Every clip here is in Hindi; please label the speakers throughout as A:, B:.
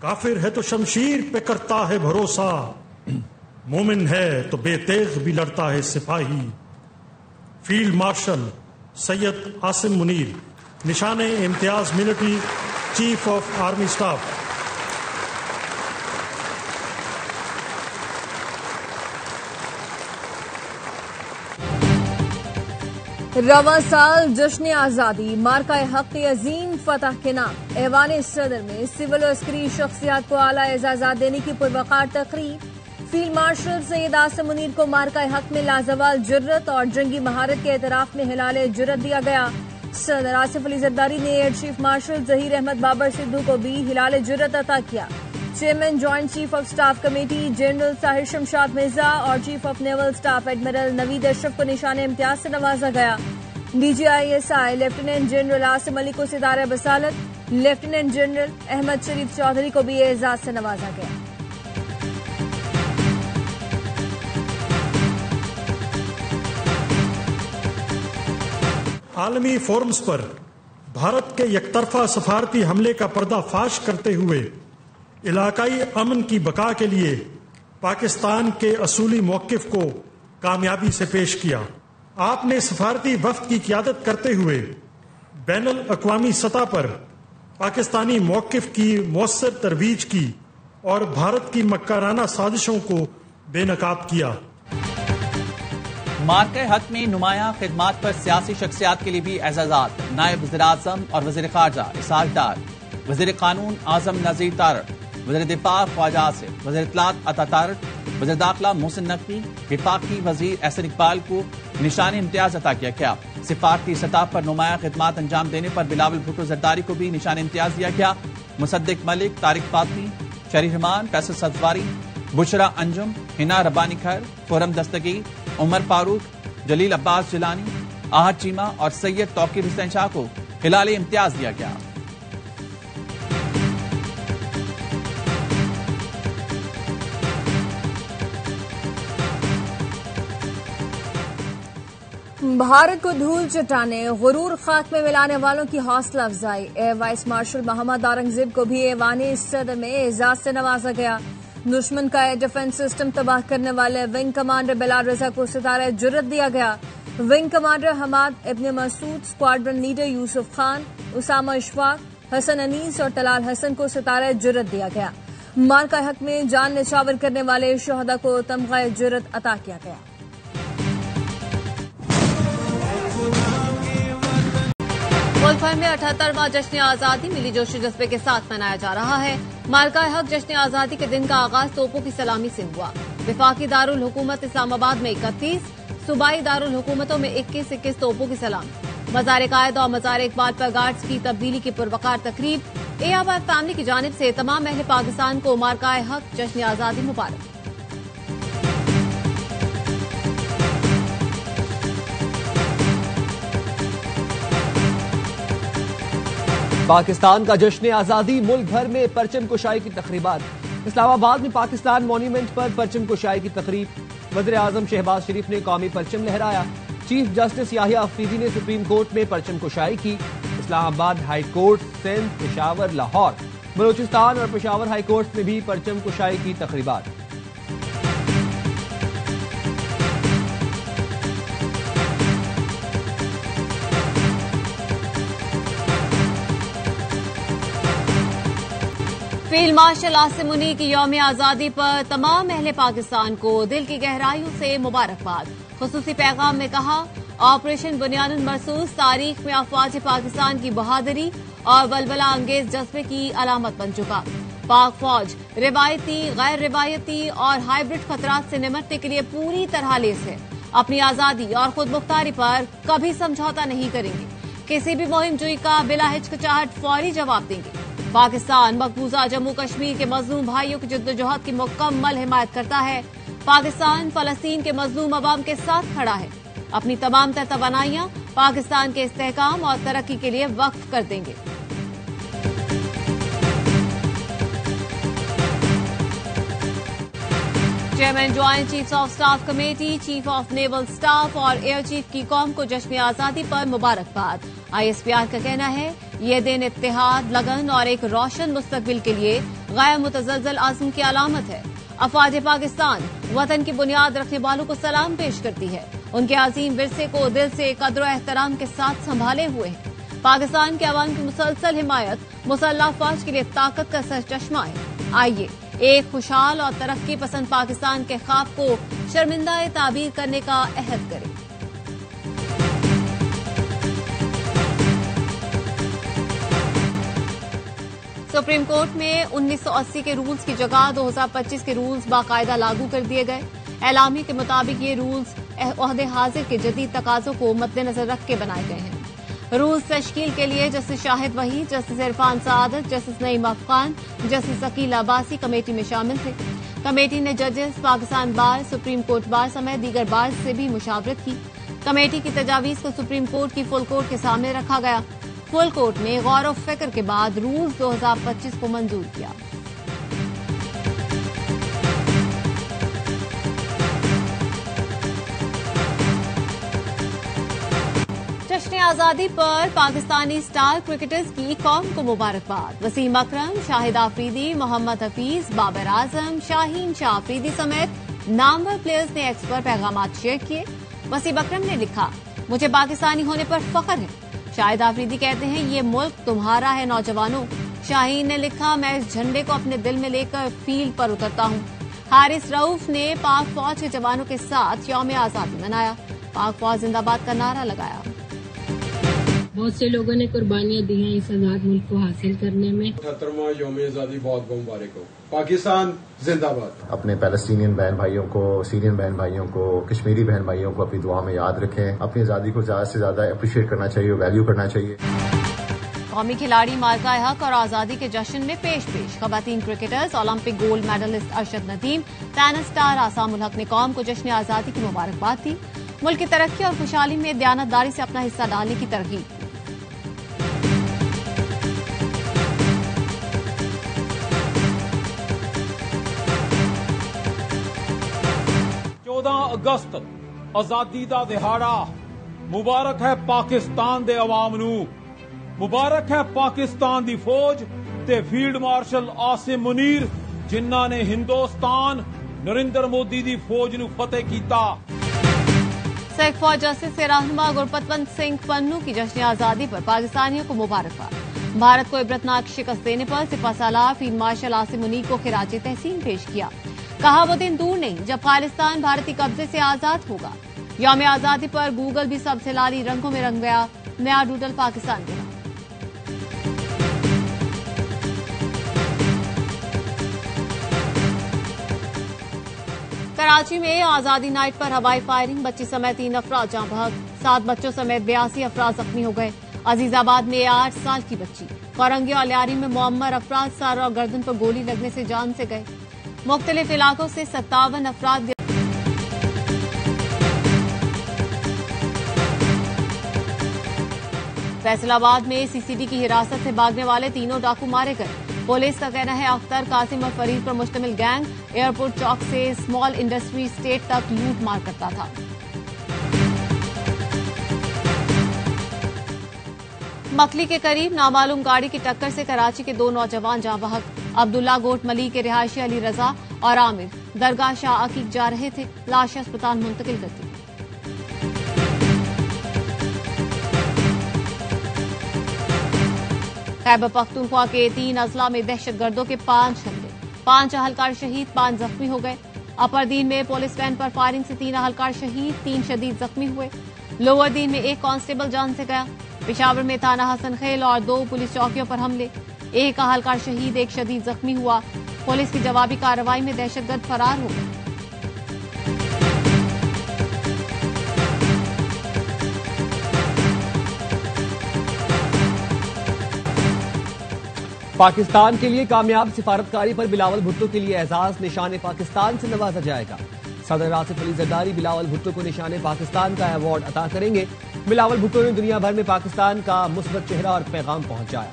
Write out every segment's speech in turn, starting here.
A: काफिर है तो शमशीर पे करता है भरोसा, मोमिन है तो बेतेग भी लड़ता है सिपाही। फील्ड मार्शल सैयद आसिम मुनीर, निशाने Imtiaz military, chief of army staff.
B: रवा साल जश्न आजादी मार्का हक अजीम फतह के नाम ऐवान सदर में सिविल और अस्करी शख्सियात को आला एजाजात देने की पुरवकार तकरीब। फील्ड मार्शल सैयद आसिम मुनीर को मार्का हक में लाजवाल जुर्रत और जंगी महारत के एतराफ में हिलाले जुर्रत दिया गया। सदर आसिफ अली जरदारी ने air chief marshal Zaheer Ahmed Babar Sidhu को भी हिलाले जुर्रत अता किया। Chairman joint chief of staff committee general Sahir Shamshad Mirza और chief of naval staff admiral Naveed Ashraf को निशाने इम्तियाज से नवाजा गया। DGISI lieutenant general Asim Ali को सितारा बसालत, लेफ्टिनेंट जनरल अहमद शरीफ चौधरी को भी एजाज से नवाजा गया।
A: आलमी फोरम्स पर भारत के एकतरफा सफारती हमले का पर्दाफाश करते हुए इलाकाई अमन की बका के लिए पाकिस्तान के असूली मौकिफ को कामयाबी से पेश किया। आपने सफारती वफ्द की क़ियादत करते हुए बैनुल अक़वामी सतह पर पाकिस्तानी मौकिफ की मौसर तरवीज की और भारत की मक्काराना साजिशों को बेनकाब किया।
C: मार्के हक में नुमाया खिदमात पर सियासी शख्सियात के लिए भी एजाजात। नायब वज़ीर-ए-आज़म और वज़ीर ख़ारजा इसहाक डार, वज़ीर कानून आज़म नज़ीर तारड़, वज़ीर दिफा ख्वाजा आसिफ, वज़ीर इत्तलात अता तारड़, वज़ीर दाखिला मोहसिन नकवी, विफाकी वज़ीर एहसन इकबाल को निशान इम्तियाज अता किया गया। सिफारती सतह पर नुमाया खिदमात अंजाम देने पर बिलावल भुट्टो जरदारी को भी निशान इम्तियाज दिया गया। मुसद्दिक मलिक, तारिक फातमी, शरीफ रहमान, फैसल सतवारी, बुशरा अंजुम, हिना रब्बानी खैर, खुरम दस्तगीर, उमर फारूक, जलील अब्बास जिलानी, आहद चीमा और सैयद तौकीर हुसैन शाह को हिलाले इम्तियाज दिया गया।
B: भारत को धूल चटाने गुरूर खाक में मिलाने वालों की हौसला अफजाई। Air vice marshal Mohammad Aurangzeb को भी ऐवान सदर में एजाज से नवाजा गया। दुश्मन का एयर डिफेंस सिस्टम तबाह करने वाले विंग कमांडर बिलाल रजा को सितारा जुर्रत दिया गया। विंग कमांडर हमाद इब्न मसूद, स्क्वाड्रन लीडर यूसुफ खान, उसामा इशफाक, हसन अनीस और तलाल हसन को सितारा जुर्रत दिया गया। मार्का हक में जान निछावर करने वाले शहदा को तमगा जुर्रत अता किया गया।
D: मुल्क भर में 78वां जश्न आजादी मिली जोशी जज्बे के साथ मनाया जा रहा है। मार्का हक जश्न आजादी के दिन का आगाज तोपों की सलामी से हुआ। विफाकी दारुल हुकूमत इस्लामाबाद में 31, सूबाई दारुल हुकूमतों में 21 तोपों की सलामी। मज़ार कायद और मज़ार इकबाल पर गार्ड्स की तब्दीली की पुरवकार तकरीब। एयाबाद फैमिली की जानिब से तमाम अहले पाकिस्तान को मार्का हक जश्न आजादी मुबारक।
E: पाकिस्तान का जश्न आजादी, मुल्क भर में परचम कुशाई की तकरीबात। इस्लामाबाद में पाकिस्तान मॉन्यूमेंट पर परचम कुशाई की तकरीब। वज़ीर आज़म शहबाज शरीफ ने कौमी परचम लहराया। चीफ जस्टिस याहिया अफरीदी ने सुप्रीम कोर्ट में परचम कुशाई की। इस्लामाबाद हाई कोर्ट, सिंध, पेशावर, लाहौर, बलूचिस्तान और पेशावर हाई कोर्ट में भी परचम कुशाई की तकरीबात।
D: फील्ड मार्शल आसिम मुनीर की यौम आजादी पर तमाम अहले पाकिस्तान को दिल की गहराइयों से मुबारकबाद। खुसूसी पैगाम में कहा, ऑपरेशन बुनियानुल मरसूस तारीख में अफवाज पाकिस्तान की बहादुरी और वलवला अंगेज जज्बे की अलामत बन चुका। पाक फौज रिवायती, गैर रिवायती और हाइब्रिड खतरात से निपटने के लिए पूरी तरह लेस है। अपनी आजादी और खुद मुख्तारी पर कभी समझौता नहीं करेंगे। किसी भी मुहिम जुई का बिला हिचकिचाहट फौरी जवाब देंगे। पाकिस्तान मकबूजा जम्मू कश्मीर के मजलूम भाइयों की जद्दोजहद की मुकम्मल हिमायत करता है। पाकिस्तान फलस्तीन के मजलूम अवाम के साथ खड़ा है। अपनी तमाम तर तवानाइयां पाकिस्तान के इस्तेहकाम और तरक्की के लिए वक्फ कर देंगे। Chairman joint chief of staff committee, chief of naval staff और एयर चीफ की कौम को जश्न आजादी पर मुबारकबाद। ISPR का कहना है, ये दिन इत्तेहाद, लगन और एक रोशन मुस्तकबिल के लिए गैर मुतज़लज़ल आज़म की अलामत है। अफवाज पाकिस्तान वतन की बुनियाद रखने वालों को सलाम पेश करती है। उनके अजीम विरसे को दिल से कदर एहतराम के साथ संभाले हुए है। पाकिस्तान के अवाम की मुसलसल हिमायत मुसल्लह अफवाज के लिए ताकत का सरचश्मा है। आइए एक खुशहाल और तरक्की पसंद पाकिस्तान के ख्वाब को शर्मिंदा ताबीर करने का अहद करें। सुप्रीम कोर्ट में 1980 के रूल्स की जगह 2025 के रूल्स बाकायदा लागू कर दिए गए। एलामी के मुताबिक ये रूल्स ओहदे हाजिर के जदीद तकाजों को मद्देनजर रख के बनाए गए हैं। रूल्स तश्कील के लिए justice Shahid Waheed, justice Irfan Saadat, justice Naeem Afghan, justice Aqeel Abbasi committee में शामिल थे। कमेटी ने जजेस, Pakistan bar, supreme court bar समेत दीगर बार से भी मुशावरत की। कमेटी की तजावीज को सुप्रीम कोर्ट की फुल कोर्ट के सामने रखा गया। फुल कोर्ट ने गौर और फिक्र के बाद रूल्स 2025 को मंजूर किया। जश्न आजादी पर पाकिस्तानी स्टार क्रिकेटर्स की कौम को मुबारकबाद। वसीम अकरम, शाहिद आफरीदी, मोहम्मद हफीज, बाबर आजम, शाहीन शाह आफरीदी समेत नामवर प्लेयर्स ने एक्स पर पैगामात शेयर किए। वसीम अकरम ने लिखा, मुझे पाकिस्तानी होने पर फख्र है। शाहिद आफरीदी कहते हैं, ये मुल्क तुम्हारा है नौजवानों। शाहीन ने लिखा, मैं इस झंडे को अपने दिल में लेकर फील्ड पर उतरता हूँ। हारिस रऊफ ने पाक फौज के जवानों के साथ यौम आजादी मनाया। पाक फौज जिंदाबाद का नारा लगाया।
F: बहुत से लोगों ने कुर्बानियां दी हैं इस आजाद मुल्क को हासिल करने में।
G: 78वां यौम आजादी बहुत बहुत मुबारक हो। पाकिस्तान जिंदाबाद।
H: अपने पैलेस्टीनियन बहन भाइयों को, सीरियन बहन भाइयों को, कश्मीरी बहन भाइयों को अपनी दुआ में याद रखें। अपनी आजादी को ज्यादा से ज्यादा अप्रिशिएट करना चाहिए, वैल्यू करना चाहिए।
D: कौमी खिलाड़ी मार्का हक और आजादी के जश्न में पेश खवातीन cricketers, Olympic gold medallist Arshad Nadeem, tennis star Aisam ul Haq ने कौम को जश्न आजादी की मुबारकबाद दी। मुल्क की तरक्की और खुशहाली में दयानतदारी से अपना हिस्सा डालने की तरगीब।
I: 14 अगस्त आजादी दा दिहाड़ा मुबारक है पाकिस्तान दे अवाम नू। मुबारक है पाकिस्तान दी फौज ते फील्ड मार्शल आसिम मुनीर जिन्हां ने हिंदुस्तान नरेंद्र मोदी दी फौज नू फतेह कीता।
D: सिख फौज जस्टिस से रहनुमा गुरपतवंत सिंह पन्नू की जश्न आजादी पर पाकिस्तानियों को मुबारकबाद। भारत को इबरतनाक शिकस्त देने पर सिपहसालार फील्ड मार्शल आसिम मुनीर को खिराज तहसीन पेश किया। कहा, वो दिन दूर नहीं जब खालिस्तान भारतीय कब्जे से आजाद होगा। यौम आजादी पर गूगल भी सबसे लाली रंगों में रंग गया। नया डूडल पाकिस्तान के नाम। कराची में आजादी नाइट पर हवाई फायरिंग, बच्ची समेत 3 अफराद जाँ बहक, 7 बच्चों समेत 82 अफराद जख्मी हो गए। अजीजाबाद में 8 साल की बच्ची, कोरंगी और लियारी में मुअम्मर अफराद सर और गर्दन पर गोली लगने से जान से गए। मुख्तलिफ इलाकों से 57 अफराद। फैसलाबाद में सीसीडी की हिरासत से भागने वाले 3 डाकू मारे गए। पुलिस का कहना है अख्तर, कासिम और फरीद पर मुश्तमिल गैंग एयरपोर्ट चौक से स्मॉल इंडस्ट्री स्टेट तक लूट मार करता था। मकली के करीब नामालूम गाड़ी की टक्कर से कराची के 2 नौजवान जाँ बहक। अब्दुल्ला गोट मली के रिहायशी अली रजा और आमिर दरगाह शाह अकीक जा रहे थे। लाश अस्पताल मुंतकिल कर दी। खैबर पख्तूनख्वा के 3 अजला में दहशतगर्दों के 5 हमले, 5 अहलकार शहीद, 5 जख्मी हो गए। अपर दीन में पुलिस वैन पर फायरिंग से 3 अहलकार शहीद, 3 शदीद जख्मी हुए। लोअर दीन में 1 कांस्टेबल जान से गया। पेशावर में थाना हसन खेल और 2 पुलिस चौकियों पर हमले, 1 अहलकार शहीद, 1 शदीद जख्मी हुआ। पुलिस की जवाबी कार्रवाई में दहशतगर्द फरार हो गए।
E: पाकिस्तान के लिए कामयाब सिफारतकारी पर बिलावल भुट्टो के लिए एजाज निशान पाकिस्तान से नवाजा जाएगा। सदर आसिफ अली जरदारी बिलावल भुट्टो को निशान पाकिस्तान का अवार्ड अता करेंगे। बिलावल भुट्टो ने दुनिया भर में पाकिस्तान का मुस्बत चेहरा और पैगाम पहुंचाया।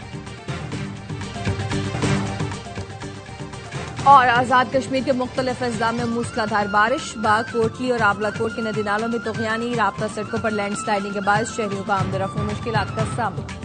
B: और आजाद कश्मीर के मुख्तलिफ अजला में मूसलाधार बारिश, बाग, कोटली और आबलाकोट के नदी नालों में तुगयानी, राब्ता सड़कों पर लैंडस्लाइडिंग के बाद शहरियों का आमदरफ्त में मुश्किलात का सामना।